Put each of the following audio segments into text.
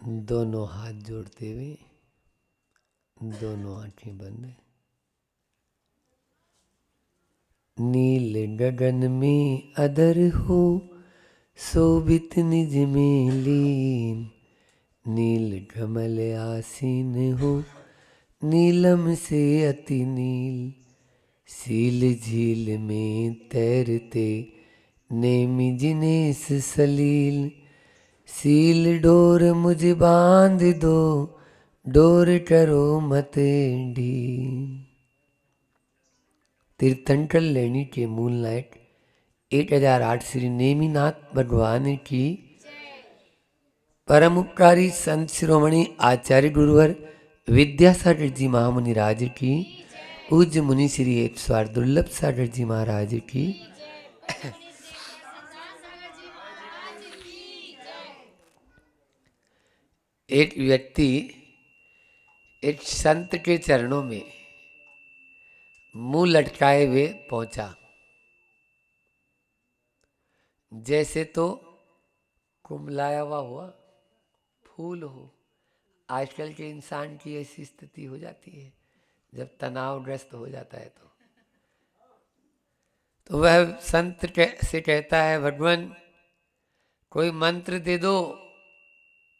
दोनों हाथ जोड़ते हुए, दोनों आंखें बंद। नील गगन में अदर हो, शोभित निज में लीन। नील कमल आसीन हो, नीलम से अति नील। सील झील में तैरते, नेमि जिनेस सलील। सील डोर मुझे बांध दो, डोर करो मत ढील। तीर्थंकर लेनी के मूल नायक 1008 श्री नेमिनाथ भगवान की परम उपकारी संत शिरोमणि आचार्य गुरुवर विद्यासागर जी महामुनि राज की, पूज्य मुनि श्री 108 दुर्लभ सागर जी महाराज की। एक व्यक्ति एक संत के चरणों में मुंह लटकाए हुए पहुंचा। जैसे तो कुमलाया हुआ फूल हो। आजकल के इंसान की ऐसी स्थिति हो जाती है जब तनावग्रस्त हो जाता है तो वह संत से कहता है, भगवान कोई मंत्र दे दो।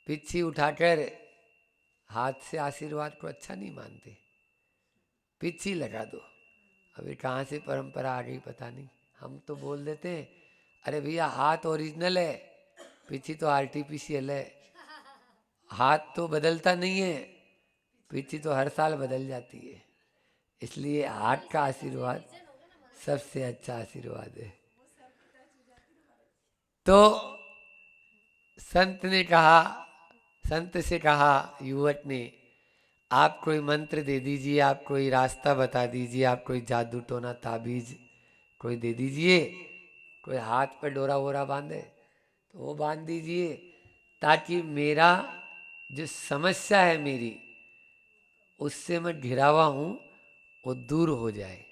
पिछी उठाकर, हाथ से आशीर्वाद को अच्छा नहीं मानते, पिछी लगा दो। अभी कहाँ से परंपरा आ गई पता नहीं। हम तो बोल देते हैं, अरे भैया हाथ ओरिजिनल है, पिछी तो आर्टिफिशियल है। हाथ तो बदलता नहीं है, पिछी तो हर साल बदल जाती है। इसलिए हाथ का आशीर्वाद सबसे अच्छा आशीर्वाद है। तो संत से कहा युवक ने, आप कोई मंत्र दे दीजिए, आप कोई रास्ता बता दीजिए, आप कोई जादू टोना ताबीज कोई दे दीजिए। कोई हाथ पर डोरा वोरा बांधे तो वो बांध दीजिए, ताकि मेरा जो समस्या है मेरी, उससे मैं घिरा हुआ हूं, वो दूर हो जाए।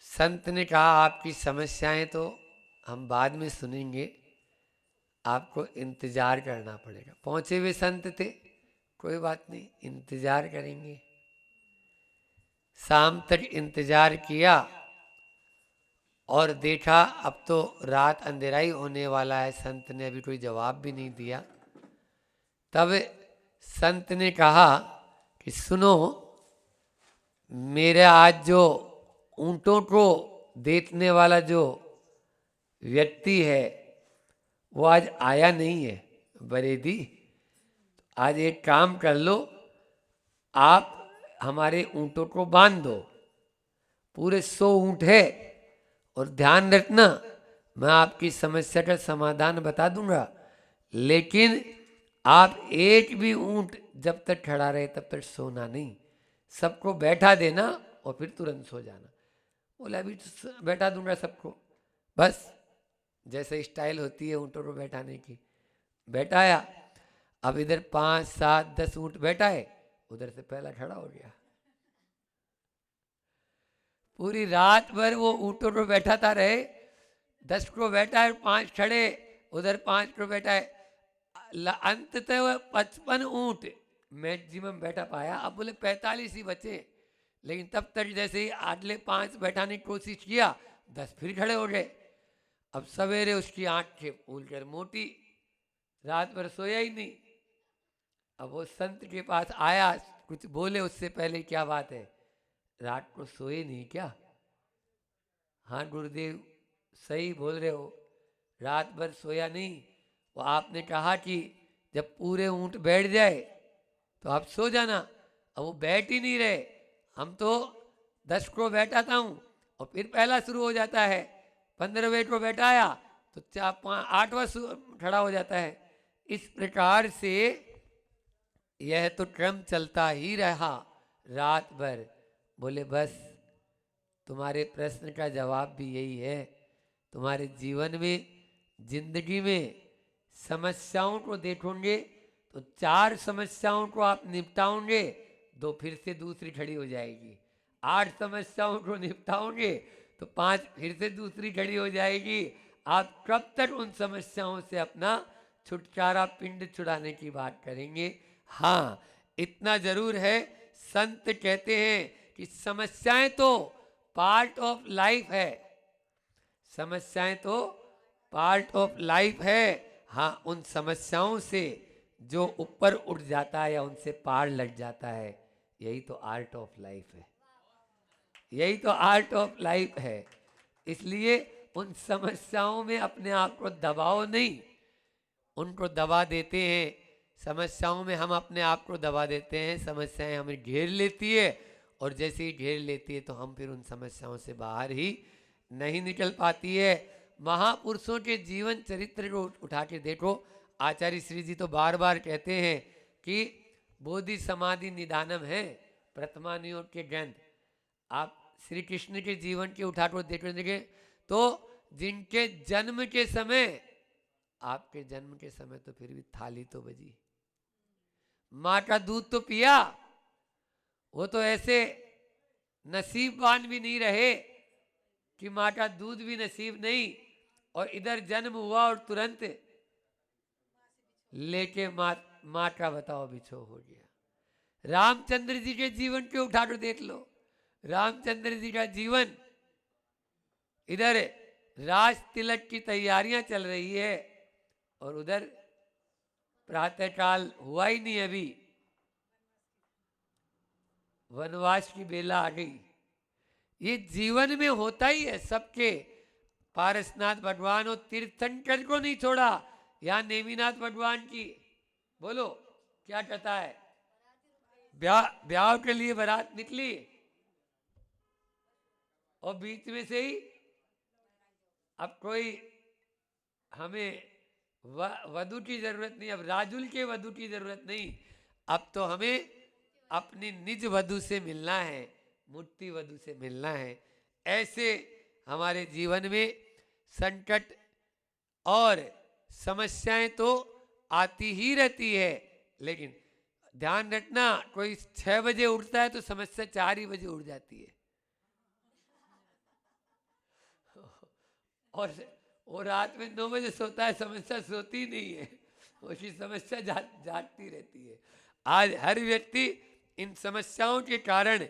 संत ने कहा, आपकी समस्याएं तो हम बाद में सुनेंगे, आपको इंतजार करना पड़ेगा। पहुंचे हुए संत थे, कोई बात नहीं, इंतजार करेंगे। शाम तक इंतजार किया और देखा अब तो रात अंधेरा ही होने वाला है, संत ने अभी कोई जवाब भी नहीं दिया। तब संत ने कहा कि सुनो, मेरे आज जो ऊंटों को देखने वाला जो व्यक्ति है वो आज आया नहीं है बरेदी। आज एक काम कर लो, आप हमारे ऊंटों को बांध दो। पूरे 100 ऊंट है, और ध्यान रखना मैं आपकी समस्या का समाधान बता दूंगा, लेकिन आप एक भी ऊंट जब तक खड़ा रहे तब तक सोना नहीं। सबको बैठा देना और फिर तुरंत सो जाना। बोला अभी तो बैठा दूंगा सबको, बस जैसे स्टाइल होती है ऊंटों को बैठाने की। बैठाया, अब इधर 5, 7, 10 ऊंट बैठा है, उधर से पहला खड़ा हो गया। पूरी रात भर वो ऊंटों को बैठाता रहे। 10 को बैठा है, 5 खड़े, उधर 5 को बैठा है। अंततः वह 55 ऊंट मैक्सिमम बैठा पाया। अब बोले 45 ही बचे, लेकिन तब तक जैसे ही अगले 5 बैठाने की कोशिश किया, 10 फिर खड़े हो गए। अब सवेरे उसकी आंखें फूल कर मोटी, रात भर सोया ही नहीं। अब वो संत के पास आया, कुछ बोले उससे पहले, क्या बात है, रात को सोए नहीं क्या? हाँ गुरुदेव, सही बोल रहे हो, रात भर सोया नहीं। वो आपने कहा कि जब पूरे ऊंट बैठ जाए तो आप सो जाना। अब वो बैठ ही नहीं रहे। हम तो 10 को बैठाता हूँ और फिर पहला शुरू हो जाता है। 15वें को बैठाया तो 8वां खड़ा हो जाता है। इस प्रकार से यह तो क्रम चलता ही रहा रात भर। बोले बस तुम्हारे प्रश्न का जवाब भी यही है। तुम्हारे जीवन में, जिंदगी में समस्याओं को देखोगे तो 4 समस्याओं को आप निपटाओगे, 2 फिर से दूसरी खड़ी हो जाएगी। 8 समस्याओं को निपटाओगे तो 5 फिर से दूसरी खड़ी हो जाएगी। आप कब तक उन समस्याओं से अपना छुटकारा पिंड छुड़ाने की बात करेंगे। हाँ, इतना जरूर है, संत कहते हैं कि समस्याएं तो पार्ट ऑफ लाइफ है, समस्याएं तो पार्ट ऑफ लाइफ है। हाँ, उन समस्याओं से जो ऊपर उठ जाता है या उनसे पार लग जाता है, यही तो आर्ट ऑफ लाइफ है, यही तो आर्ट ऑफ लाइफ है। इसलिए उन समस्याओं में अपने आप को दबाओ नहीं, उनको दबा देते हैं, समस्याओं में हम अपने आप को दबा देते हैं, समस्याएं हमें घेर लेती है, और जैसे ही घेर लेती है तो हम फिर उन समस्याओं से बाहर ही नहीं निकल पाती है। महापुरुषों के जीवन चरित्र को उठा के देखो, आचार्य श्री जी तो बार बार कहते हैं कि बोधि समाधि निदानम है प्रथमानुयोग के ग्रंथ। आप श्री कृष्ण के जीवन के उठा कर देखेंगे तो जिनके जन्म के समय, आपके जन्म के समय तो फिर भी थाली तो बजी, माँ का दूध तो पिया, वो तो ऐसे नसीबवान भी नहीं रहे कि माँ का दूध भी नसीब नहीं, और इधर जन्म हुआ और तुरंत लेके माँ का बताओ बिछो हो गया। रामचंद्र जी के जीवन के उठा कर देख लो, रामचंद्र जी का जीवन, इधर राज तिलक की तैयारियां चल रही है और उधर प्रातःकाल हुआ ही नहीं, अभी वनवास की बेला आ गई। ये जीवन में होता ही है सबके। पारसनाथ भगवान और तीर्थंकर को नहीं छोड़ा, यहाँ नेमिनाथ भगवान की बोलो क्या कहता है, ब्याह के लिए बारात निकली और बीच में से ही अब कोई हमें वधू की जरूरत नहीं, अब राजुल के वधू की जरूरत नहीं, अब तो हमें अपनी निज वधू से मिलना है, मूर्ति वधू से मिलना है। ऐसे हमारे जीवन में संकट और समस्याएं तो आती ही रहती है, लेकिन ध्यान रखना, कोई 6 बजे उठता है तो समस्या 4 ही बजे उठ जाती है, और रात में 9 बजे सोता है, समस्या सोती नहीं है, उसकी समस्या जागती रहती है। आज हर व्यक्ति इन समस्याओं के कारण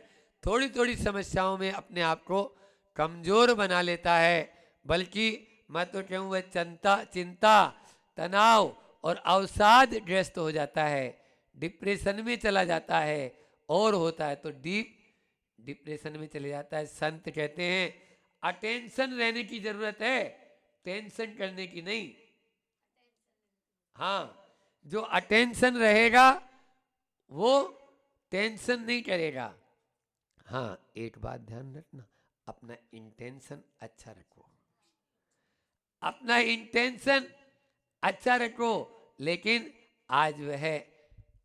थोड़ी थोड़ी समस्याओं में अपने आप को कमजोर बना लेता है, बल्कि मैं तो कहूँ वह चिंता तनाव और अवसाद ग्रस्त हो जाता है, डिप्रेशन में चला जाता है, और होता है तो डीप डिप्रेशन में चले जाता है। संत कहते हैं अटेंशन रहने की जरूरत है, टेंशन करने की नहीं। हाँ, जो अटेंशन रहेगा वो टेंशन नहीं करेगा। हाँ, एक बात ध्यान रखना, अपना इंटेंशन अच्छा रखो, अपना इंटेंशन अच्छा रखो, लेकिन आज वह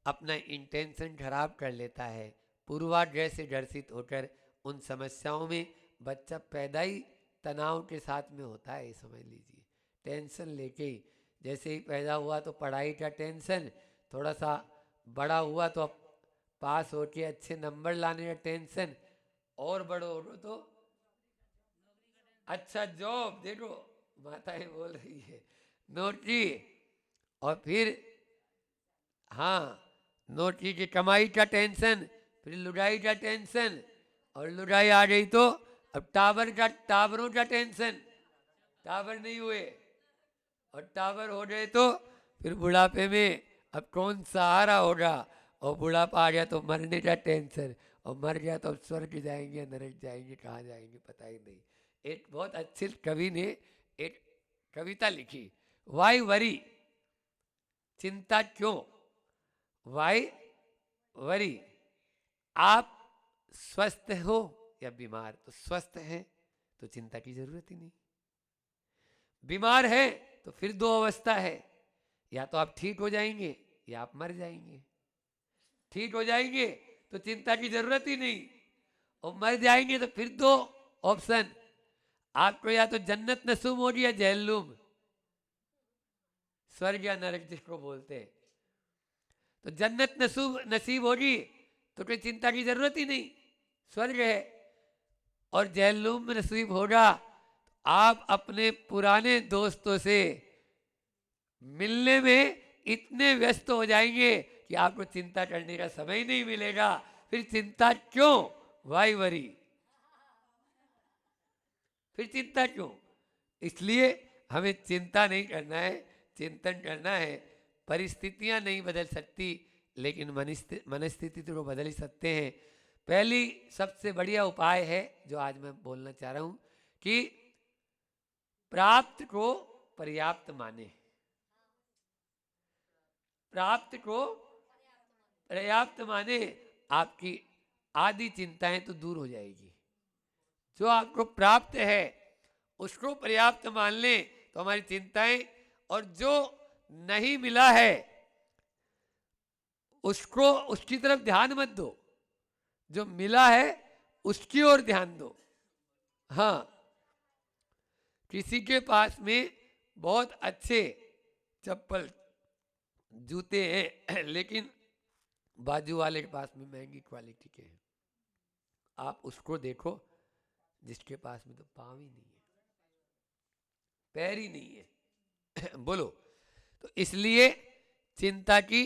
अपना इंटेंशन खराब कर लेता है, पूर्वाग्रह से ग्रसित होकर उन समस्याओं में बच्चा पैदा ही तनाव के साथ में होता है, ये समझ लीजिए। टेंशन लेके ही, जैसे ही पैदा हुआ तो पढ़ाई का टेंशन, थोड़ा सा बड़ा हुआ तो पास होके अच्छे नंबर लाने का टेंशन, और बड़ो हो तो अच्छा जॉब, देखो माताएं बोल रही है, नौकरी, और फिर हाँ नौकरी की कमाई का टेंशन, फिर लुगाई का टेंशन, और लुगाई आ गई तो अब टावरों का टेंशन, टावर नहीं हुए, और टावर हो गए तो फिर बुढ़ापे में अब कौन सहारा होगा, और बुढ़ापा आ गया तो मरने का टेंशन, और मर गया तो अब स्वर्ग जाएंगे नरक जाएंगे, कहाँ जाएंगे पता ही नहीं। एक बहुत अच्छे कवि ने एक कविता लिखी, वाई वरी, चिंता क्यों, वाई वरी। आप स्वस्थ हो या बीमार, तो स्वस्थ है तो चिंता की जरूरत ही नहीं, बीमार है तो फिर 2 अवस्था है, या तो आप ठीक हो जाएंगे या आप मर जाएंगे। ठीक हो जाएंगे तो चिंता की जरूरत ही नहीं, और मर जाएंगे तो फिर 2 ऑप्शन, आपको या तो जन्नत नसीब होगी या जहन्नुम, स्वर्ग या नरक जिसको बोलते हैं। तो जन्नत नसीब होगी तो कोई चिंता की जरूरत ही नहीं, स्वर्ग है, और जहन्नुम नसीब होगा आप अपने पुराने दोस्तों से मिलने में इतने व्यस्त हो जाएंगे कि आपको चिंता करने का समय ही नहीं मिलेगा। फिर चिंता क्यों? Why worry? फिर चिंता क्यों? इसलिए हमें चिंता नहीं करना है, चिंतन करना है। परिस्थितियां नहीं बदल सकती, लेकिन मनस्थिति तो बदल ही सकते हैं। पहली सबसे बढ़िया उपाय है जो आज मैं बोलना चाह रहा हूं कि प्राप्त को पर्याप्त माने। प्राप्त को पर्याप्त माने, आपकी आधी चिंताएं तो दूर हो जाएगी। जो आपको प्राप्त है उसको पर्याप्त मान लें तो हमारी चिंताएं, और जो नहीं मिला है उसको, उसकी तरफ ध्यान मत दो, जो मिला है उसकी ओर ध्यान दो। हाँ, किसी के पास में बहुत अच्छे चप्पल जूते हैं लेकिन बाजू वाले के पास में महंगी क्वालिटी के हैं। आप उसको देखो जिसके पास में तो पाँव ही नहीं है, पैर ही नहीं है बोलो। तो इसलिए चिंता की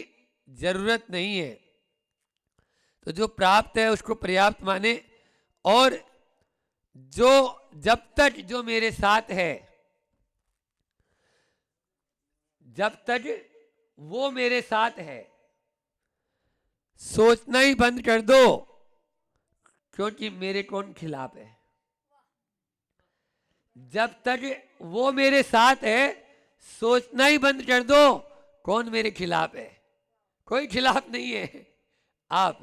जरूरत नहीं है। तो जो प्राप्त है उसको पर्याप्त माने, और जो जब तक जो मेरे साथ है, जब तक वो मेरे साथ है, सोचना ही बंद कर दो क्योंकि मेरे कौन खिलाफ है। जब तक वो मेरे साथ है, सोचना ही बंद कर दो कौन मेरे खिलाफ है। कोई खिलाफ नहीं है। आप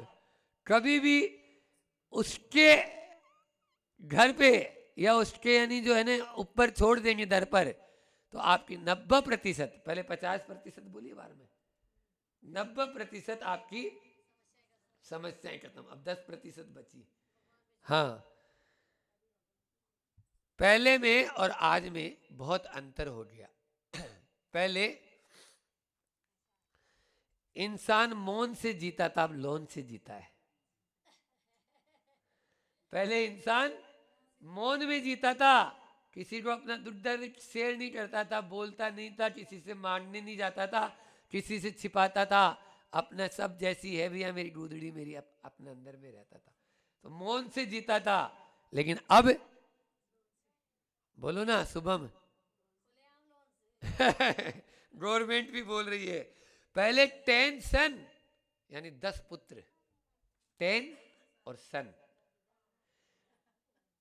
कभी भी उसके घर पे या उसके यानी जो है ना ऊपर छोड़ देंगे दर पर, तो आपकी 90%, पहले 50% बोलिए बार में, 90% आपकी समस्याएं खत्म। अब 10% बची। हाँ, पहले में और आज में बहुत अंतर हो गया। पहले इंसान मौन से जीता था, अब लोन से जीता है। पहले इंसान मौन में जीता था, किसी को अपना दुख दर्द शेयर नहीं करता था, बोलता नहीं था, किसी से मांगने नहीं जाता था, किसी से छिपाता था अपना सब, जैसी है भैया मेरी गुदड़ी मेरी, अपने अंदर में रहता था, तो मौन से जीता था। लेकिन अब बोलो ना शुभम गवर्नमेंट भी बोल रही है। पहले 10 सन यानी 10 पुत्र, 10 और सन,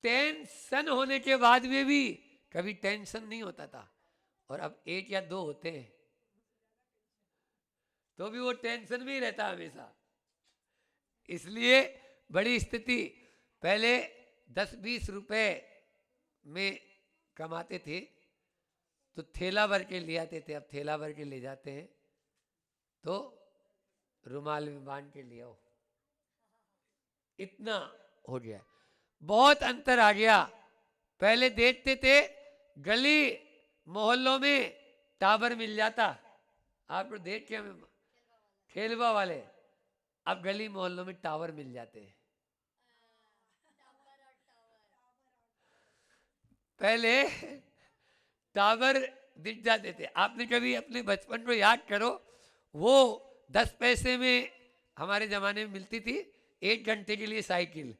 10 सन होने के बाद में भी कभी टेंशन नहीं होता था, और अब 1 या 2 होते हैं तो भी वो टेंशन में ही रहता हमेशा। इसलिए बड़ी स्थिति, पहले 10-20 रुपए में कमाते थे तो थैला भर के ले आते थे, अब थैला भर के ले जाते हैं तो रुमाल में बांध के ले आओ, इतना हो गया। बहुत अंतर आ गया। पहले देखते थे गली मोहल्लों में टावर मिल जाता, आपको देख के हमें खेलवा वाले, अब गली मोहल्लों में टावर मिल जाते हैं। पहले टावर दिख जाते थे। आपने कभी अपने बचपन को याद करो, वो 10 पैसे में हमारे जमाने में मिलती थी 1 घंटे के लिए साइकिल।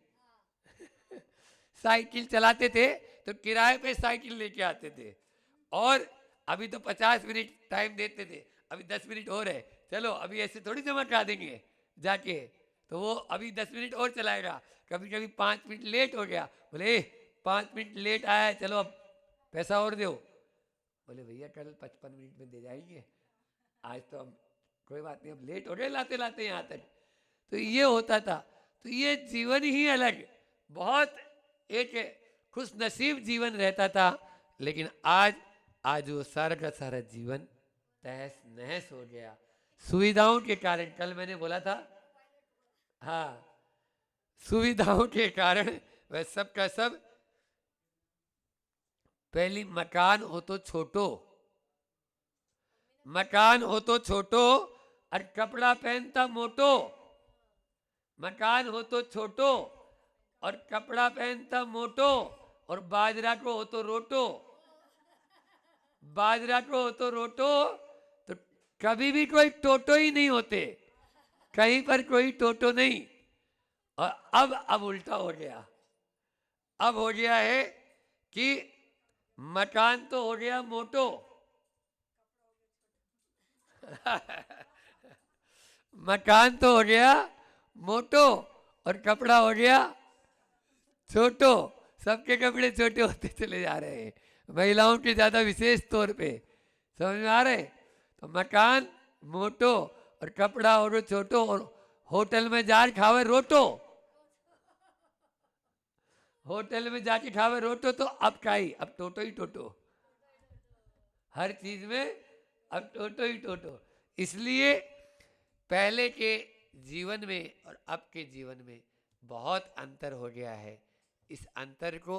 साइकिल चलाते थे तो किराए पे साइकिल लेके आते थे, और अभी तो 50 मिनट टाइम देते थे, अभी 10 मिनट और है, चलो अभी ऐसे थोड़ी जमा करा देंगे जाके, तो वो अभी 10 मिनट और चलाएगा। कभी कभी 5 मिनट लेट हो गया, बोले 5 मिनट लेट आया है, चलो अब पैसा और दो। बोले भैया कल 55 मिनट में दे जाएंगे, आज तो हम कोई बात नहीं, अब लेट हो गए लाते लाते यहाँ तक। तो ये होता था। तो ये जीवन ही अलग, बहुत एक खुश नसीब जीवन रहता था। लेकिन आज वो सारा का सारा जीवन तहस नहस हो गया सुविधाओं के कारण। कल मैंने बोला था, हाँ, सुविधाओं के कारण वह सब का सब। पहली मकान हो तो छोटो, मकान हो तो छोटो और कपड़ा पहनता मोटो। मकान हो तो छोटो और कपड़ा पहनता मोटो, और बाजरा को हो तो रोटो, बाजरा को हो तो रोटो, कभी भी कोई टोटो ही नहीं होते, कहीं पर कोई टोटो नहीं। और अब उल्टा हो गया। अब हो गया है कि मकान तो हो गया मोटो मकान तो हो गया मोटो और कपड़ा हो गया छोटो। सबके कपड़े छोटे होते चले जा रहे हैं, महिलाओं के ज्यादा विशेष तौर पे। समझ में आ रहे? तो मकान मोटो और कपड़ा हो छोटो, और होटल में जा खावे रोटो, होटल में जाके खावे रोटो, तो अब क्या ही, अब टोटो ही टोटो, हर चीज में अब टोटो ही टोटो। इसलिए पहले के जीवन में और अब के जीवन में बहुत अंतर हो गया है। इस अंतर को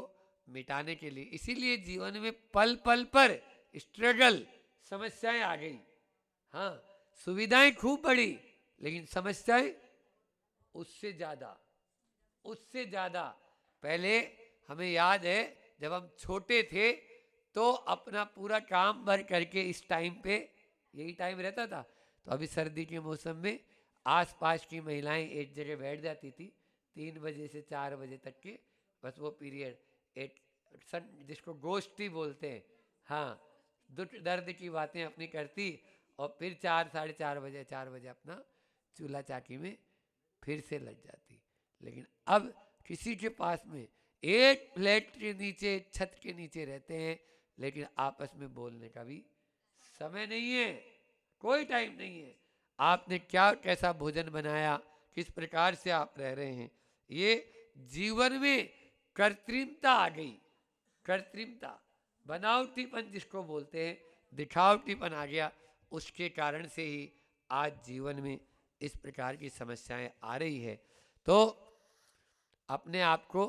मिटाने के लिए, इसीलिए जीवन में पल पल पर स्ट्रगल, समस्याएं आ गई। हाँ, सुविधाएं खूब बढ़ी, लेकिन समस्याएं उससे ज्यादा, उससे ज्यादा। पहले हमें याद है जब हम छोटे थे तो अपना पूरा काम भर करके इस टाइम पे, यही टाइम रहता था, तो अभी सर्दी के मौसम में आसपास की महिलाएं एक जगह बैठ जाती थी 3 बजे से 4 बजे तक के, बस वो पीरियड, एक जिसको गोष्ठी बोलते हैं, हाँ, दुख दर्द की बातें अपनी करती, और फिर 4 साढ़े 4 बजे अपना चूल्हा चाकी में फिर से लग जाती। लेकिन अब किसी के पास में एक फ्लैट के नीचे, छत के नीचे रहते हैं, लेकिन आपस में बोलने का भी समय नहीं है, कोई टाइम नहीं है। आपने क्या कैसा भोजन बनाया, किस प्रकार से आप रह रहे हैं, ये जीवन में कृत्रिमता आ गई। कृत्रिमता, बनावटीपन जिसको बोलते हैं, दिखावटीपन आ गया। उसके कारण से ही आज जीवन में इस प्रकार की समस्याएं आ रही है। तो अपने आप को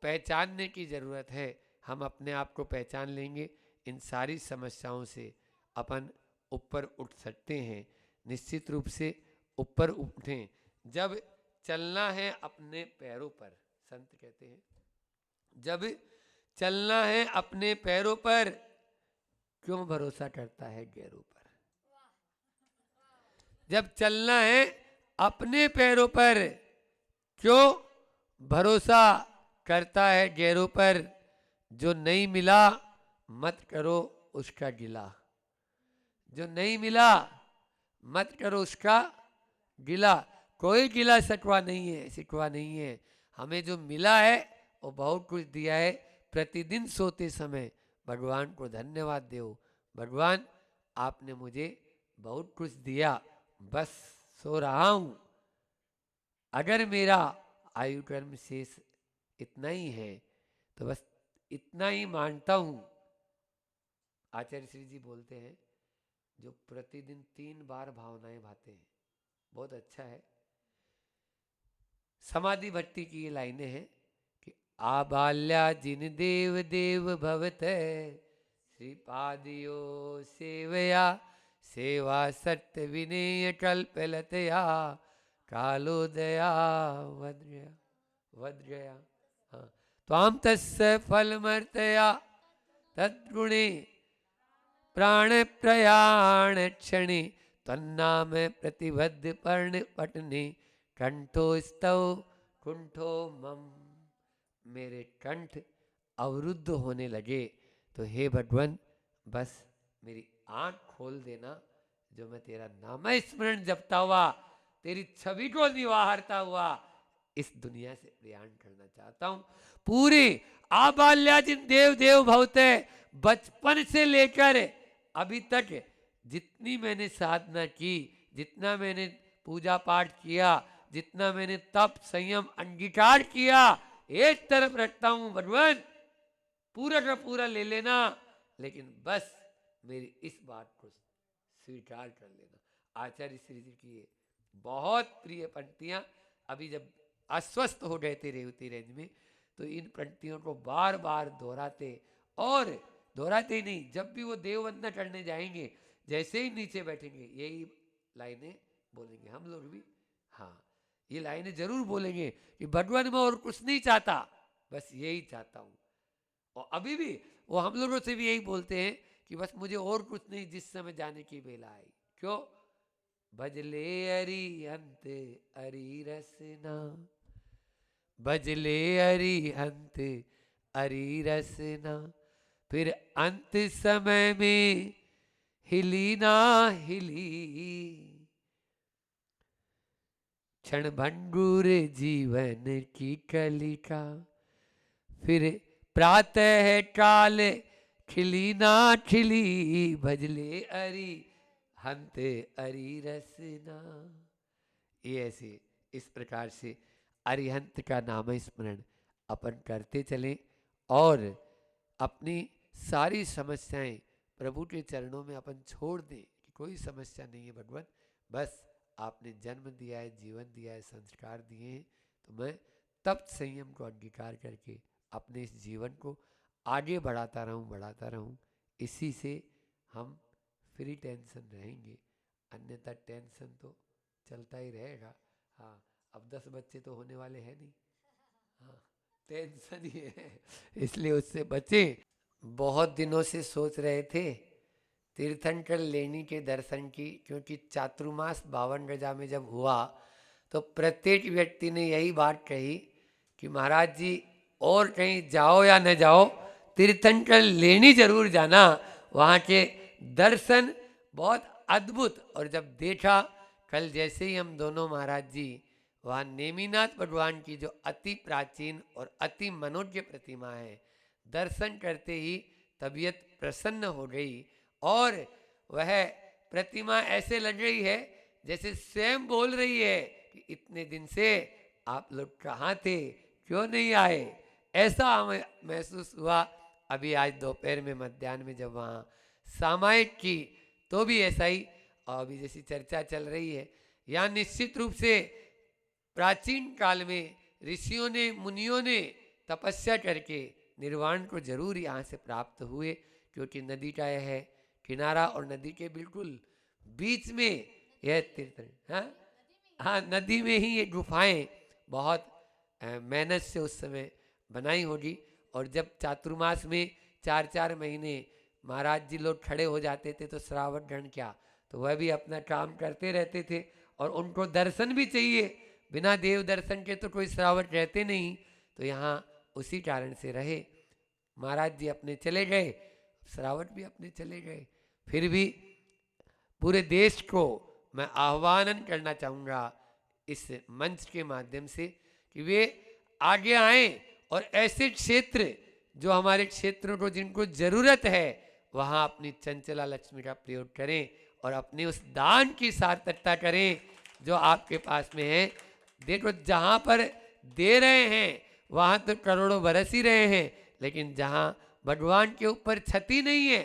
पहचानने की ज़रूरत है। हम अपने आप को पहचान लेंगे, इन सारी समस्याओं से अपन ऊपर उठ सकते हैं। निश्चित रूप से ऊपर उठें। जब चलना है अपने पैरों पर, संत कहते हैं, जब चलना है अपने पैरों पर, क्यों भरोसा करता है गैरों पर। जब चलना है अपने पैरों पर, क्यों भरोसा करता है गैरों पर। जो नहीं मिला मत करो उसका गिला, जो नहीं मिला मत करो उसका गिला। कोई गिला शिकवा नहीं है, शिकवा नहीं है। हमें जो मिला है वो बहुत कुछ दिया है। प्रतिदिन सोते समय भगवान को धन्यवाद दो, भगवान आपने मुझे बहुत कुछ दिया, बस सो रहा हूं। अगर मेरा आयु कर्म शेष इतना ही है तो बस इतना ही मानता हूं। आचार्य श्री जी बोलते हैं, जो प्रतिदिन 3 बार भावनाएं भाते हैं, बहुत अच्छा है। समाधि भट्टी की ये लाइनें हैं कि आबाल्या जिन देव देव भवत श्रीपादियो सेवया, सेवा सत्य विनय कल्पलतया, कालोदया वज्रया वज्रया। हाँ, त्वाम तस्य फलमर्तया तद्गुणे प्राण प्रयाण क्षणे, तन्नाम प्रतिबद्ध पर्ण पटने, कंठो स्तव कुंठो मम। मेरे कंठ अवरुद्ध होने लगे तो हे भगवान बस मेरी आंख खोल देना, जो मैं तेरा नाम स्मरण जपता हुआ, तेरी छवि को निवाहरता हुआ इस दुनिया से प्रयाण करना चाहता हूं। पूरे आबाल्याजिन देव देव भवते, बचपन से लेकर अभी तक जितनी मैंने साधना की, जितना मैंने पूजा पाठ किया, जितना मैंने तप संयम अंगीकार किया, एक तरफ रखता हूं भगवान, पूरा का पूरा ले लेना, लेकिन बस मेरी इस बात को स्वीकार कर लेना। आचार्य श्री जी की बहुत प्रिय पंक्तियां। अभी जब अस्वस्थ हो गए थे रेवती रेंज में, तो इन पंक्तियों को बार बार दोहराते, और दोहराते ही नहीं, जब भी वो देववंदना करने जाएंगे, जैसे ही नीचे बैठेंगे यही लाइनें बोलेंगे। हम लोग भी हाँ, ये लाइनें जरूर बोलेंगे कि भगवान मैं और कुछ नहीं चाहता, बस यही चाहता हूँ। और अभी भी वो हम लोगों से भी यही बोलते हैं कि बस मुझे और कुछ नहीं, जिस समय जाने की बेला आई। क्यों? भजले अरिहंत अरि रसना, भजले अरिहंत अरि रसना, फिर अंत समय में हिली ना हिली, क्षण भंगुर जीवन की कलिका, फिर प्रातः काल खिली ना खिली, भजले अरि हंत अरि रसना। ये ऐसे इस प्रकार से अरिहंत का नाम स्मरण अपन करते चलें और अपनी सारी समस्याएं प्रभु के चरणों में अपन छोड़ दें कि कोई समस्या नहीं है भगवान, बस आपने जन्म दिया है, जीवन दिया है, संस्कार दिए हैं, तो मैं तप संयम को अंगीकार करके अपने इस जीवन को आगे बढ़ाता रहूं। इसी से हम फ्री टेंशन रहेंगे, अन्यथा टेंशन तो चलता ही रहेगा। हाँ, अब 10 बच्चे तो होने वाले हैं नहीं, हाँ टेंशन ही है, इसलिए उससे बचें। बहुत दिनों से सोच रहे थे तीर्थंकर लेनी के दर्शन की, क्योंकि चातुर्मास 52 गजा में जब हुआ तो प्रत्येक व्यक्ति ने यही बात कही कि महाराज जी और कहीं जाओ या न जाओ, तीर्थंकर लेनी जरूर जाना, वहाँ के दर्शन बहुत अद्भुत। और जब देखा कल जैसे ही हम दोनों महाराज जी वहाँ नेमिनाथ भगवान की जो अति प्राचीन और अति मनोज्ञ प्रतिमा है, दर्शन करते ही तबीयत प्रसन्न हो गई और वह प्रतिमा ऐसे लग रही है जैसे स्वयं बोल रही है कि इतने दिन से आप लोग कहाँ थे, क्यों नहीं आए। ऐसा हमें महसूस हुआ। अभी आज दोपहर में मध्याह्न में जब वहाँ सामायिक की तो भी ऐसा ही, और अभी जैसी चर्चा चल रही है, यहाँ निश्चित रूप से प्राचीन काल में ऋषियों ने मुनियों ने तपस्या करके निर्वाण को जरूर यहाँ से प्राप्त हुए, क्योंकि नदी का यह है किनारा और नदी के बिल्कुल बीच में यह तीर्थ। हाँ, नदी में ही ये गुफाएं बहुत मेहनत से उस समय बनाई होगी। और जब चातुर्मास में 4-4 महीने महाराज जी लोग खड़े हो जाते थे तो श्रावक गण क्या, तो वह भी अपना काम करते रहते थे और उनको दर्शन भी चाहिए, बिना देव दर्शन के तो कोई श्रावक रहते नहीं, तो यहाँ उसी कारण से रहे। महाराज जी अपने चले गए, श्रावक भी अपने चले गए, फिर भी पूरे देश को मैं आह्वान करना चाहूँगा इस मंच के माध्यम से कि वे आगे आएं और ऐसे क्षेत्र जो हमारे क्षेत्रों को जिनको जरूरत है वहाँ अपनी चंचला लक्ष्मी का प्रयोग करें और अपने उस दान की सार्थकता करें जो आपके पास में है। देखो, जहाँ पर दे रहे हैं वहाँ तो करोड़ों बरस ही रहे हैं, लेकिन जहाँ भगवान के ऊपर क्षति नहीं है,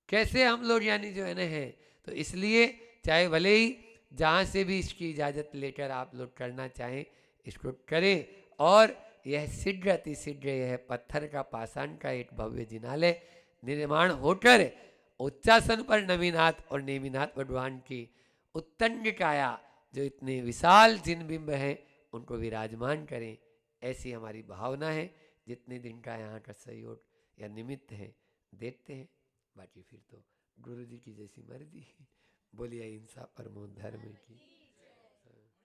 कैसे हम लोग यानी जो है ना है। तो इसलिए चाहे भले ही जहाँ से भी इसकी इजाज़त लेकर आप लोग करना चाहें इसको करें। और यह शीघ्र अति शीघ्र यह पत्थर का पाषाण का एक भव्य जिनालय निर्माण होकर उच्चासन पर नवीनाथ और नेमिनाथ भगवान की उत्तंग काया जो इतने विशाल जिन बिंब हैं उनको विराजमान करें, ऐसी हमारी भावना है। जितने दिन का यहाँ का सहयोग या निमित्त है देखते हैं, बाकी फिर तो गुरु जी की जैसी मर्जी। बोलिए अहिंसा परमो धर्म की।